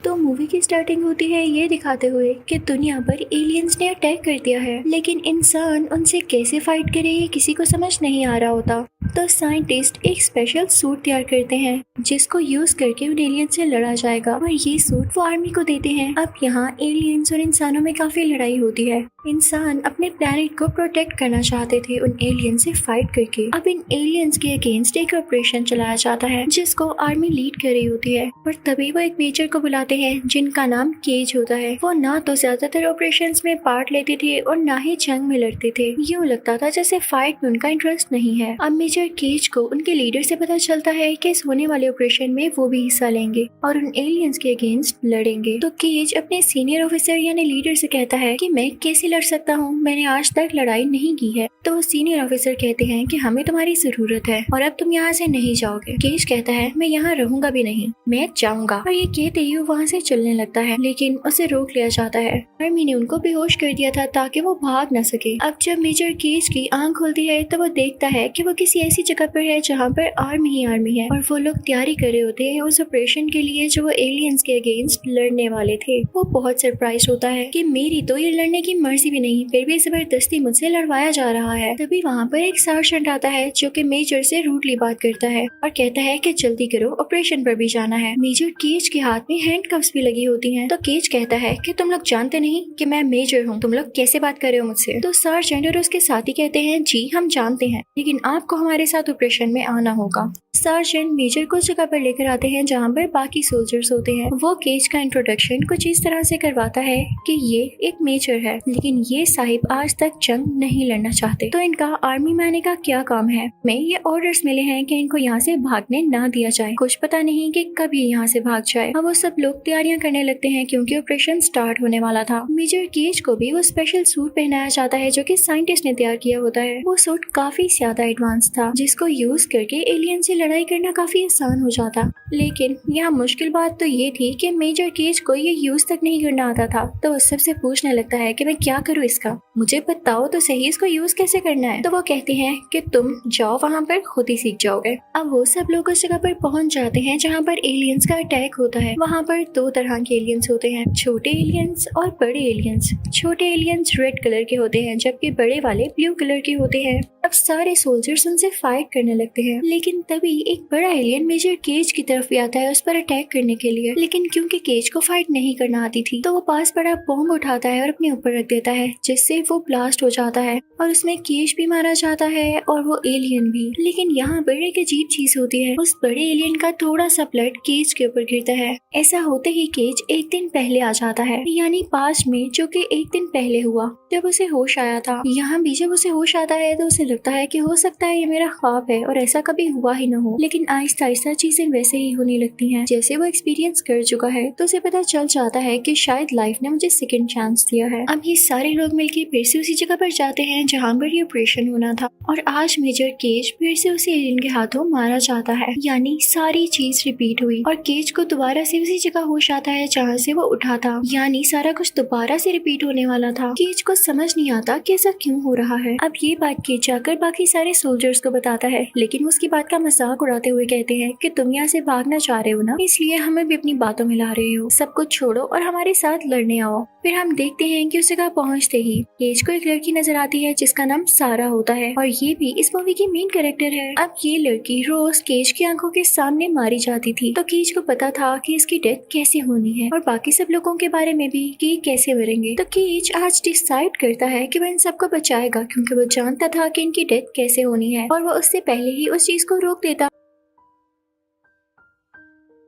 तो मूवी की स्टार्टिंग होती है ये दिखाते हुए कि दुनिया पर एलियंस ने अटैक कर दिया है, लेकिन इंसान उनसे कैसे फाइट करे ये किसी को समझ नहीं आ रहा होता। तो साइंटिस्ट एक स्पेशल सूट तैयार करते हैं जिसको यूज करके उन एलियंस से लड़ा जाएगा, और ये सूट वो आर्मी को देते हैं। अब यहाँ एलियंस और इंसानों में काफी लड़ाई होती है। इंसान अपने प्लेनेट को प्रोटेक्ट करना चाहते थे उन एलियंस से फाइट करके। अब इन एलियंस के अगेंस्ट एक ऑपरेशन चलाया जाता है जिसको आर्मी लीड कर रही होती है, और तभी वो एक मेजर को बुलाते हैं जिनका नाम केज होता है। वो ना तो ज्यादातर ऑपरेशंस में पार्ट लेते थे और ना ही जंग में लड़ते थे। यूँ लगता था जैसे फाइट में उनका इंटरेस्ट नहीं है। अब मेजर केज को उनके लीडर से पता चलता है कि इस होने वाले ऑपरेशन में वो भी हिस्सा लेंगे और उन एलियंस के अगेंस्ट लड़ेंगे। तो केज अपने सीनियर ऑफिसर यानी लीडर से कहता है कि मैं कैसे लड़ सकता हूँ, मैंने आज तक लड़ाई नहीं की है। तो सीनियर ऑफिसर कहते हैं कि हमें तुम्हारी जरूरत है और अब तुम यहाँ से नहीं जाओगे। केज कहता है मैं यहाँ रहूंगा भी नहीं, मैं जाऊंगा। और ये कहते ही वो वहाँ से चलने लगता है, लेकिन उसे रोक लिया जाता है। आर्मी ने उनको बेहोश कर दिया था ताकि वो भाग न सके। अब जब मेजर केज की आंख खुलती है तो वो देखता है कि वो किसी ऐसी जगह पर है जहाँ पर आर्मी ही आर्मी है, और वो लोग तैयारी कर रहे होते हैं उस ऑपरेशन के लिए जो वो एलियंस के अगेंस्ट लड़ने वाले थे। वो बहुत सरप्राइज होता है कि मेरी तो ये लड़ने की मर्जी भी नहीं, फिर भी जबरदस्ती मुझसे लड़वाया जा रहा है। तभी वहाँ पर एक सार्जेंट आता है जो कि मेजर से रूडली बात करता है और कहता है कि जल्दी करो, ऑपरेशन पर भी जाना है। मेजर केज के हाथ में हैंडकफ्स भी लगी होती हैं। तो केज कहता है कि तुम लोग जानते नहीं कि मैं मेजर हूँ, तुम लोग कैसे बात कर रहे हो मुझसे। तो सार्जेंट और उसके साथी कहते हैं जी हम जानते हैं, लेकिन आपको हमारे साथ ऑपरेशन में आना होगा। सार्जेंट मेजर को जगह पर लेकर आते हैं जहाँ पर बाकी सोल्जर्स होते हैं। वो केज का इंट्रोडक्शन कुछ इस तरह से करवाता है कि ये एक मेजर है, लेकिन ये साहिब आज तक जंग नहीं लड़ना चाहते। तो इनका आर्मी में आने का क्या काम है? में ये ऑर्डर्स मिले हैं कि इनको यहाँ से भागने ना दिया जाए। कुछ पता नहीं कि कब ये यहाँ से भाग जाए। अब वो सब लोग तैयारियां करने लगते हैं क्योंकि ऑपरेशन स्टार्ट होने वाला था। मेजर केज को भी वो स्पेशल सूट पहनाया जाता है जो कि साइंटिस्ट ने तैयार किया होता है। वो सूट काफी ज्यादा एडवांस था जिसको यूज करके एलियन से लड़ाई करना काफी आसान हो जाता। लेकिन यहाँ मुश्किल बात तो ये थी कि मेजर केज को ये यूज तक नहीं करना आता था। तो वो सबसे पूछने लगता है कि मैं क्या करूँ इसका, मुझे बताओ तो सही इसको यूज कैसे करना है। तो वो कहते हैं कि तुम जाओ वहाँ पर खुद ही सीख जाओगे। अब वो सब लोग उस जगह पर पहुँच जाते हैं जहाँ पर एलियंस का अटैक होता है। वहाँ पर दो तरह के एलियंस होते हैं, छोटे एलियंस और बड़े एलियंस। छोटे एलियंस रेड कलर के होते हैं जबकि बड़े वाले ब्लू कलर के होते हैं। अब सारे सोल्जर्स उनसे फाइट करने लगते हैं, लेकिन तभी एक बड़ा एलियन मेजर केज की तरफ भी आता है उस पर अटैक करने के लिए। लेकिन क्योंकि केज को फाइट नहीं करना आती थी तो वो पास बड़ा बॉम्ब उठाता है और अपने ऊपर रख देता है, जिससे वो ब्लास्ट हो जाता है और उसमें केज भी मारा जाता है और वो एलियन भी। लेकिन यहाँ पर एक अजीब चीज होती है, उस बड़े एलियन का थोड़ा सा ब्लड केज के ऊपर गिरता है। ऐसा होते ही केज एक दिन पहले आ जाता है, यानी पास्ट में, जो कि एक दिन पहले हुआ जब उसे होश आया था। यहाँ भी जब उसे होश आता है तो उसे लगता है कि हो सकता है ये मेरा ख्वाब है और ऐसा कभी हुआ ही न हो। लेकिन आहिस्ता आहिस्ता चीजें वैसे ही होने लगती हैं जैसे वो एक्सपीरियंस कर चुका है। तो उसे पता चल जाता है कि शायद लाइफ ने मुझे सेकंड चांस दिया है। अब ये सारे लोग मिलकर फिर से उसी जगह पर जाते हैं जहाँ पर ये ऑपरेशन होना था, और आज मेजर केज फिर से उसी एलियन के हाथों मारा जाता है। यानी सारी चीज रिपीट हुई और केज को दोबारा से उसी जगह होश आता है जहाँ से वो उठा था। यानी सारा कुछ दोबारा से रिपीट होने वाला था। केज को समझ नहीं आता कि ऐसा क्यों हो रहा है। अब ये बात केज जाकर बाकी सारे सोल्जर्स को बताता है, लेकिन उसकी बात का मजाक उड़ाते हुए कहते हैं कि तुम यहाँ से भागना चाह रहे हो ना, इसलिए हमें भी अपनी बातों में ला रहे हो। सब कुछ छोड़ो और हमारे साथ लड़ने आओ। फिर हम देखते हैं कि उस जगह पहुँचते ही केज को एक लड़की नजर आती है जिसका नाम सारा होता है, और ये भी इस मूवी की मेन कैरेक्टर है। अब ये लड़की रोज केज की आंखों के सामने मारी जाती थी, तो केज को पता था कि इसकी डेथ कैसे होनी है और बाकी सब लोगों के बारे में भी कि कैसे मरेंगे। तो केज आज डिसाइड करता है कि वो इन सबको बचाएगा क्योंकि वो जानता था कि इनकी डेथ कैसे होनी है, और वो उससे पहले ही उस चीज को रोक देता।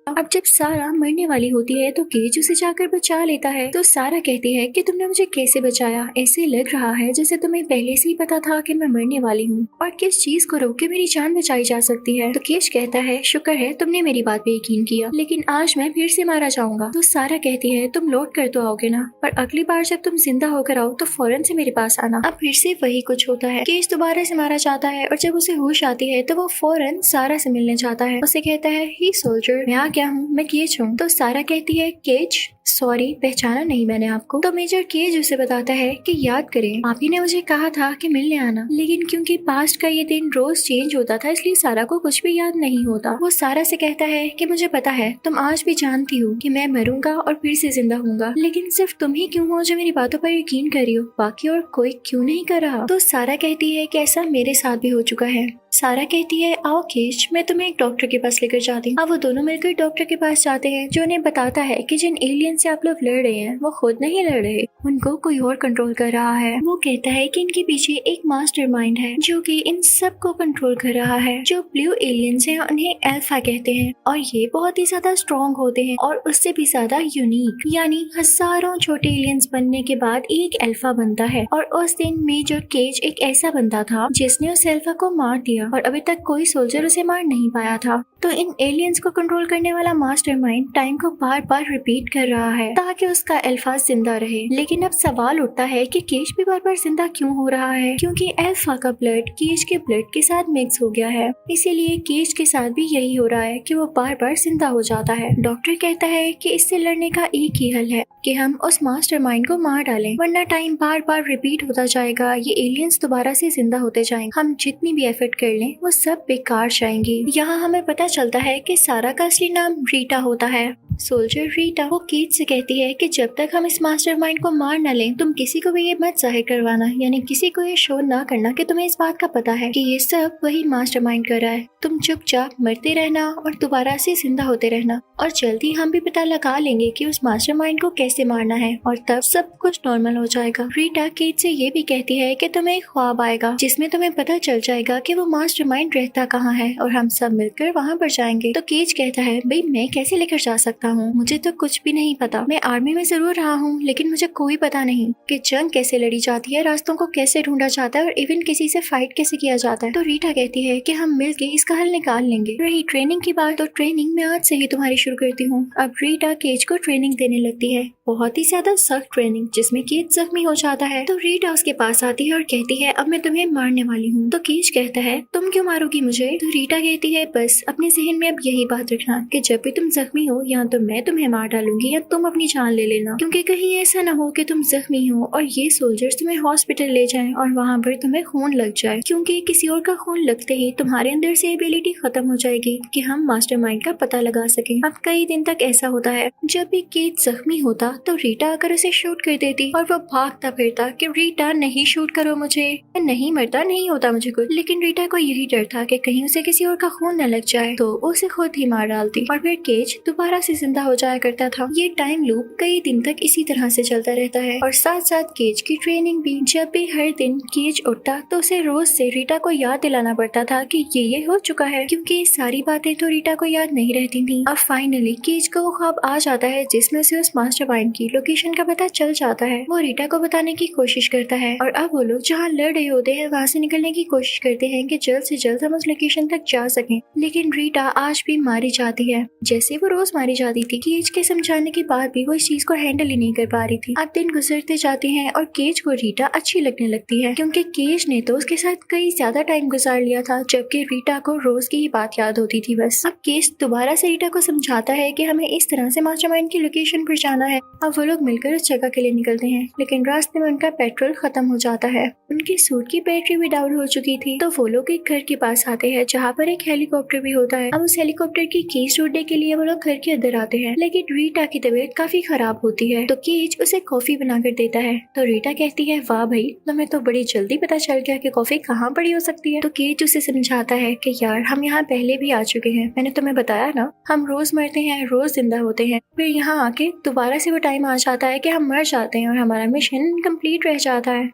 अब जब सारा मरने वाली होती है तो केज उसे जाकर बचा लेता है। तो सारा कहती है कि तुमने मुझे कैसे बचाया, ऐसे लग रहा है जैसे तुम्हें पहले से ही पता था कि मैं मरने वाली हूँ और किस चीज को रोक के मेरी जान बचाई जा सकती है। तो केज कहता है शुक्र है तुमने मेरी बात पे यकीन किया, लेकिन आज मैं फिर से मारा जाऊंगा। तो सारा कहती है तुम लौट कर तो आओगे ना, पर अगली बार जब तुम जिंदा होकर आओ तो फौरन से मेरे पास आना। अब फिर से वही कुछ होता है, केज दोबारा से मारा जाता है और जब उसे होश आती है तो वो फौरन सारा से मिलने जाता है। उसे कहता है ही सोल्जर मैं आ गया हूँ, मैं केज हूँ। तो सारा कहती है केज सॉरी, पहचाना नहीं मैंने आपको। तो मेजर केज उसे बताता है कि याद करें, आप ही ने मुझे कहा था कि मिलने आना, लेकिन क्योंकि पास्ट का ये दिन रोज चेंज होता था इसलिए सारा को कुछ भी याद नहीं होता। वो सारा से कहता है कि मुझे पता है तुम आज भी जानती हो कि मैं मरूंगा और फिर से जिंदा होऊंगा, लेकिन सिर्फ तुम ही क्यों हो जो मेरी बातों पर यकीन कर रही हो, बाकी और कोई क्यों नहीं कर रहा। तो सारा कहती है कि ऐसा मेरे साथ भी हो चुका है। सारा कहती है आओ केज, मैं तुम्हें एक डॉक्टर के पास लेकर जाती हूँ। अब वो दोनों मिलकर डॉक्टर के पास जाते हैं जो उन्हें बताता है कि जिन एलियन से आप लोग लड़ रहे हैं वो खुद नहीं लड़ रहे, उनको कोई और कंट्रोल कर रहा है। वो कहता है कि इनके पीछे एक मास्टरमाइंड है जो कि इन सब को कंट्रोल कर रहा है। जो ब्लू एलियंस हैं उन्हें अल्फा कहते हैं और ये बहुत ही ज्यादा स्ट्रॉन्ग होते हैं और उससे भी ज्यादा यूनिक, यानी हजारों छोटे एलियंस बनने के बाद एक अल्फा बनता है। और उस दिन मेजर केज एक ऐसा बंदा था जिसने उस अल्फा को मार दिया और अभी तक कोई सोल्जर उसे मार नहीं पाया था। तो इन एलियंस को कंट्रोल करने वाला मास्टरमाइंड टाइम को बार बार रिपीट कर रहा है ताकि उसका अल्फा जिंदा रहे। लेकिन अब सवाल उठता है कि केज भी बार बार जिंदा क्यों हो रहा है, क्योंकि अल्फा का ब्लड केज के ब्लड के साथ मिक्स हो गया है, इसीलिए केज के साथ भी यही हो रहा है कि वो बार बार जिंदा हो जाता है। डॉक्टर कहता है कि इससे लड़ने का एक ही हल है कि हम उस मास्टरमाइंड को मार डालें, वरना टाइम बार बार रिपीट होता जाएगा, ये एलियंस दोबारा से जिंदा होते जाएंगे, हम जितनी भी एफर्ट कर लें वो सब बेकार जाएंगी। यहाँ हमें पता चलता है कि सारा का असली नाम रीटा होता है। सोल्जर रीटा वो केज से कहती है कि जब तक हम इस मास्टरमाइंड को मार न लें तुम किसी को भी ये मत जाहिर करवाना, यानी किसी को ये शो ना करना कि तुम्हें इस बात का पता है कि ये सब वही मास्टरमाइंड कर रहा है। तुम चुपचाप मरते रहना और दोबारा से जिंदा होते रहना और जल्दी हम भी पता लगा लेंगे कि उस मास्टरमाइंड को कैसे मारना है और तब सब कुछ नॉर्मल हो जाएगा। रीटा केज से ये भी कहती है कि तुम्हें एक ख्वाब आएगा जिसमें तुम्हें पता चल जाएगा कि वो मास्टरमाइंड रहता कहाँ है और हम सब मिलकर वहाँ पर जाएंगे। तो केज कहता है भाई मैं कैसे लेकर जा सकता हूँ, मुझे तो कुछ भी नहीं पता। मैं आर्मी में जरूर रहा हूँ लेकिन मुझे कोई पता नहीं कि जंग कैसे लड़ी जाती है, रास्तों को कैसे ढूंढा जाता है और इवन किसी से फाइट कैसे किया जाता है। तो रीटा कहती है कि हम मिलके इसका हल निकाल लेंगे। रही ट्रेनिंग की बात, तो ट्रेनिंग मैं आज से ही तुम्हारी शुरू करती हूँ। अब रीटा केज को ट्रेनिंग देने लगती है, बहुत ही ज्यादा सख्त ट्रेनिंग जिसमें केज जख्मी हो जाता है। तो रीटा उसके पास आती है और कहती है अब मैं तुम्हें मारने वाली हूँ। तो केज कहता है तुम क्यों मारोगी मुझे। तो रीटा कहती है बस अपने जहन में अब यही बात रखना कि जब भी तुम जख्मी हो या तो मैं तुम्हें मार डालूंगी या तुम अपनी जान ले लेना, क्योंकि कहीं ऐसा ना हो कि तुम जख्मी हो और ये सोल्जर्स तुम्हें हॉस्पिटल ले जाएं और वहाँ पर तुम्हें खून लग जाए, क्योंकि किसी और का खून लगते ही तुम्हारे अंदर से एबिलिटी खत्म हो जाएगी कि हम मास्टरमाइंड का पता लगा सकें। अब कई दिन तक ऐसा होता है। जब भी केज जख्मी होता तो रीटा आकर उसे शूट कर देती और वो भागता फिरता कि रीटा नहीं शूट करो मुझे, मैं नहीं मरता, नहीं होता मुझे कुछ। लेकिन रीटा को यही डर था कि कहीं उसे किसी और का खून न लग जाए, तो उसे खुद ही मार डालती और फिर केज दोबारा से जिंदा हो जाया करता था। ये टाइम लूप कई दिन तक इसी तरह से चलता रहता है और साथ साथ केज की ट्रेनिंग भी। जब भी हर दिन केज उठता तो उसे रोज से रीटा को याद दिलाना पड़ता था कि ये हो चुका है, क्योंकि ये सारी बातें तो रीटा को याद नहीं रहती थी। अब फाइनली केज को ख्वाब आ जाता है जिसमें से उस मास्टरमाइंड की लोकेशन का पता चल जाता है। वो रीटा को बताने की कोशिश करता है और अब वो लोग जहाँ लड़ रहे होते हैं वहाँ से निकलने की कोशिश करते हैं कि जल्द से जल्द हम उस लोकेशन तक जा सकें। लेकिन रीटा आज भी मारी जाती है जैसे वो रोज मारी जाती थी। केज के समझाने के बाद भी वो इस चीज को हैंडल ही नहीं कर पा रही थी। अब दिन गुजरते जाते हैं और केज को रीटा अच्छी लगने लगती है, क्योंकि केज ने तो उसके साथ कई ज्यादा टाइम गुजार लिया था, जबकि रीटा को रोज की ही बात याद होती थी बस। अब केज दोबारा से रीटा को समझाता है कि हमें इस तरह से मास्टरमाइंड की लोकेशन पर जाना है। अब वो लोग मिलकर उस जगह के लिए निकलते हैं, लेकिन रास्ते में उनका पेट्रोल खत्म हो जाता है। उनकी सूट की बैटरी भी डाउन हो चुकी थी। तो वो लोग एक घर के पास आते हैं जहाँ पर एक हेलीकॉप्टर भी होता है। अब उस हेलीकॉप्टर की कीज ढूंढने के लिए वो लोग घर के अंदर आते हैं, लेकिन रीटा की तबीयत काफी खराब होती है। तो केज उसे कॉफी बनाकर देता है। तो रीटा कहती है वाह भाई, तुम्हें तो बड़ी जल्दी पता चल गया कि कॉफी कहाँ पड़ी हो सकती है। तो केज उसे समझाता है कि यार हम यहाँ पहले भी आ चुके हैं, मैंने तुम्हें बताया ना, हम रोज मरते हैं रोज जिंदा होते हैं, फिर यहाँ आके दोबारा से वो टाइम आ जाता है कि हम मर जाते हैं और हमारा मिशन इनकम्प्लीट रह जाता है।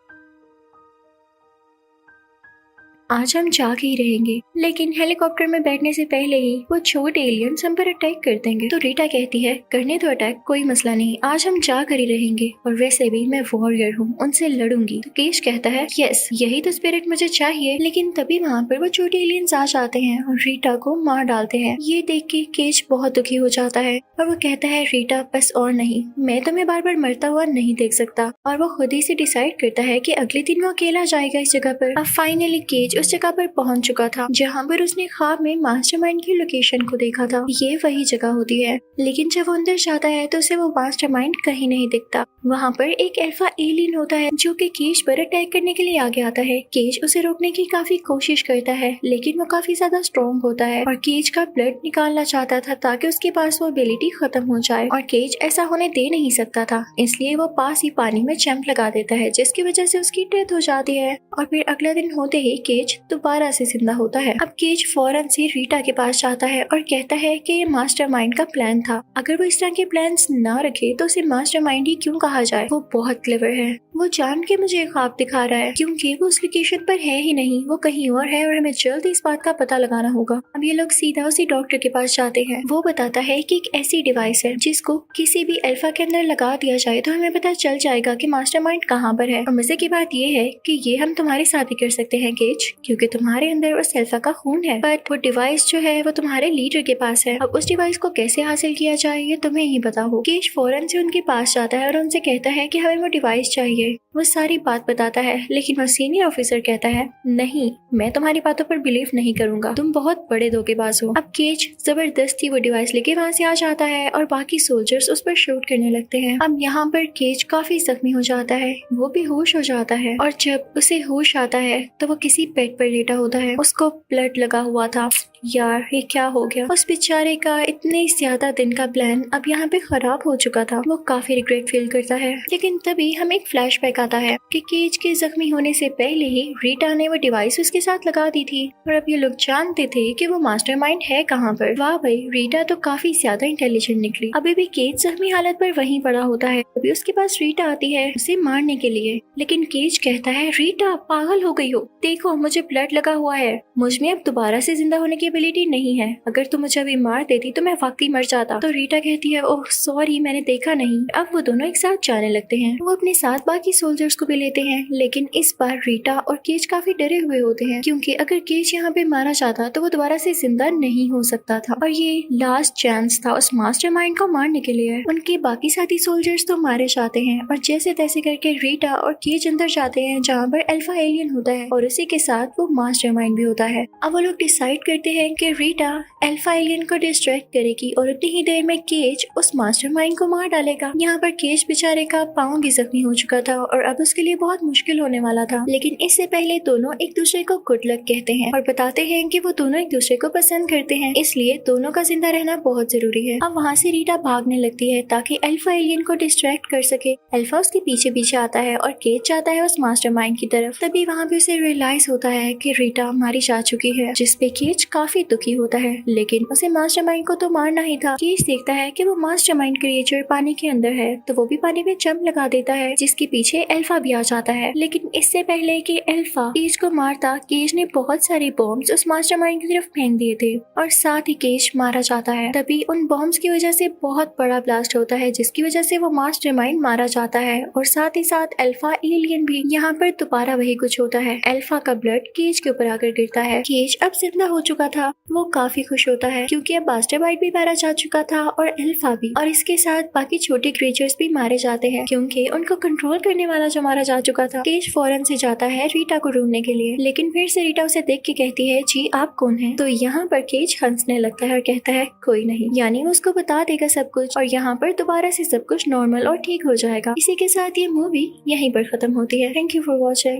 आज हम जाग ही रहेंगे, लेकिन हेलीकॉप्टर में बैठने से पहले ही वो छोटे एलियंस हम पर अटैक कर देंगे। तो रीटा कहती है करने तो अटैक, कोई मसला नहीं, आज हम जाग कर ही रहेंगे और वैसे भी मैं वॉरियर हूँ, उनसे लड़ूंगी। तो केज कहता है यस यही तो स्पिरिट मुझे चाहिए। लेकिन तभी वहाँ पर वो छोटे एलियंस आ जाते हैं और रीटा को मार डालते हैं। ये देख के केज बहुत दुखी हो जाता है और वो कहता है रीटा बस और नहीं, मैं तुम्हें बार बार मरता हुआ नहीं देख सकता। और वो खुद ही से डिसाइड करता है कि अगले दिन वो अकेला जाएगा इस जगह पर। अब फाइनली केज उस जगह पर पहुंच चुका था जहां पर उसने ख्वाब में मास्टरमाइंड की लोकेशन को देखा था। ये वही जगह होती है, लेकिन जब वो अंदर जाता है तो उसे वो मास्टरमाइंड कहीं नहीं दिखता। वहाँ पर एक अल्फा एलियन होता है जो कि केज पर अटैक करने के लिए आगे आता है। केज उसे रोकने की काफी कोशिश करता है, लेकिन वो काफी ज्यादा स्ट्रॉन्ग होता है और केज का ब्लड निकालना चाहता था ताकि उसके पास वो एबिलिटी खत्म हो जाए, और केज ऐसा होने दे नहीं सकता था, इसलिए वो पास ही पानी में जंप लगा देता है जिसकी वजह से उसकी डेथ हो जाती है। और फिर अगले दिन होते ही केज दोबारा से जिंदा होता है। अब केज फौरन से रीटा के पास जाता है और कहता है कि ये मास्टरमाइंड का प्लान था, अगर वो इस तरह के प्लान्स ना रखे तो उसे मास्टरमाइंड ही क्यों कहा जाए। वो बहुत क्लेवर है, वो जान के मुझे ख्वाब दिखा रहा है क्योंकि वो उस लोकेशन पर है ही नहीं, वो कहीं और है और हमें जल्द इस बात का पता लगाना होगा। अब ये लोग सीधा उसी डॉक्टर के पास जाते हैं। वो बताता है कि एक ऐसी डिवाइस है जिसको किसी भी अल्फा के अंदर लगा दिया जाए तो हमें पता चल जाएगा कि मास्टरमाइंड कहाँ पर है। और मजे की बात ये है कि ये हम तुम्हारे साथ ही कर सकते हैं केज, क्योंकि तुम्हारे अंदर उस अल्फा का खून है, बट वो डिवाइस जो है वो तुम्हारे लीडर के पास है। अब उस डिवाइस को कैसे हासिल किया जाए ये तुम्हें ही पता हो। केज फौरन से उनके पास जाता है और उनसे कहता है कि हमें वो डिवाइस चाहिए। वो सारी बात बताता है, लेकिन वो सीनियर ऑफिसर कहता है नहीं, मैं तुम्हारी बातों पर बिलीव नहीं करूंगा, तुम बहुत बड़े धोखेबाज हो। अब केज जबरदस्ती वो डिवाइस लेके वहाँ से आ जाता है और बाकी सोल्जर्स उस पर शूट करने लगते हैं। अब यहाँ पर केज काफी जख्मी हो जाता है, वो भी होश हो जाता है, और जब उसे होश आता है तो वो किसी बेड पर लेटा होता है, उसको ब्लड लगा हुआ था। यार ये क्या हो गया, उस बेचारे का इतने ज्यादा दिन का प्लान अब यहाँ पे खराब हो चुका था। वो काफी रिग्रेट फील करता है, लेकिन तभी हमें एक फ्लैशबैक आता है कि केज के जख्मी होने से पहले ही रीटा ने वो डिवाइस उसके साथ लगा दी थी, और अब ये लोग जानते थे कि वो मास्टरमाइंड है कहाँ पर। वाह भाई, रीटा तो काफी ज्यादा इंटेलिजेंट निकली। अभी भी केज जख्मी हालत पर वहीं पड़ा होता है, अभी उसके पास रीटा आती है उसे मारने के लिए, लेकिन केज कहता है रीटा पागल हो गई हो, देखो मुझे ब्लड लगा हुआ है, मुझ में अब दोबारा से जिंदा होने की एबिलिटी नहीं है, अगर तुम मुझे अभी मार देती तो मैं वाकई मर जाता। तो रीटा कहती है ओह सॉरी, मैंने देखा नहीं। अब वो दोनों एक साथ जाने लगते हैं। वो अपने साथ बाकी सोल्जर्स को भी लेते हैं, लेकिन इस बार रीटा और केज काफी डरे हुए होते हैं क्योंकि अगर केज यहाँ पे मारा जाता तो वो दोबारा से जिंदा नहीं हो सकता था, और ये लास्ट चांस था उस मास्टरमाइंड को मारने के लिए। उनके बाकी साथी सोल्जर्स तो मारे जाते हैं और जैसे तैसे करके रीटा और केज अंदर जाते हैं जहाँ पर अल्फा एलियन होता है और उसी के साथ वो मास्टरमाइंड भी होता है। अब वो लोग डिसाइड करते हैं कि रीटा अल्फा एलियन को डिस्ट्रैक्ट करेगी और उतनी ही देर में केज उस मास्टरमाइंड को मार डालेगा। यहाँ पर केज बेचारे का पाँव भी जख्मी हो चुका था और अब उसके लिए बहुत मुश्किल होने वाला था, लेकिन इससे पहले दोनों एक दूसरे को गुड लक कहते हैं और बताते हैं कि वो दोनों एक दूसरे को पसंद करते हैं, इसलिए दोनों का जिंदा रहना बहुत जरूरी है। अब वहाँ से रीटा भागने लगती है ताकि अल्फा एलियन को डिस्ट्रैक्ट कर सके। अल्फा उसके पीछे पीछे आता है और केज जाता है उस मास्टरमाइंड की तरफ। तभी वहाँ पे उसे रियलाइज होता है कि रीटा मारी जा चुकी है, जिसपे केज काफी दुखी होता है, लेकिन उसे मास्टरमाइंड को तो मारना ही था। केज देखता है कि वो मास्टरमाइंड क्रिएचर पानी के अंदर है, तो वो भी पानी में जंप लगा देता है, जिसके पीछे अल्फा भी आ जाता है। लेकिन इससे पहले कि अल्फा केज को मारता, केज ने बहुत सारे बॉम्ब्स उस मास्टरमाइंड की तरफ फेंक दिए थे और साथ ही केज मारा जाता है। तभी उन बॉम्ब्स की वजह से बहुत बड़ा ब्लास्ट होता है, जिसकी वजह से वो मास्टरमाइंड मारा जाता है और साथ ही साथ अल्फा एलियन भी। यहाँ पर दोबारा वही कुछ होता है, अल्फा का ब्लड केज के ऊपर आकर गिरता है। केज अब जिंदा हो चुका था, वो काफी खुश होता है क्योंकि अब मास्टरमाइंड भी मारा जा चुका था और अल्फा भी, और इसके साथ बाकी छोटे क्रिएचर्स भी मारे जाते हैं क्योंकि उनको कंट्रोल करने वाला जो मारा जा चुका था। केज फौरन से जाता है रीटा को ढूंढने के लिए, लेकिन फिर से रीटा उसे देख के कहती है जी आप कौन हैं? तो यहाँ पर केज हंसने लगता है और कहता है कोई नहीं, यानी वो उसको बता देगा सब कुछ और यहाँ पर दोबारा से सब कुछ नॉर्मल और ठीक हो जाएगा। इसी के साथ ये मूवी यहीं पर खत्म होती है। Thank you for watching.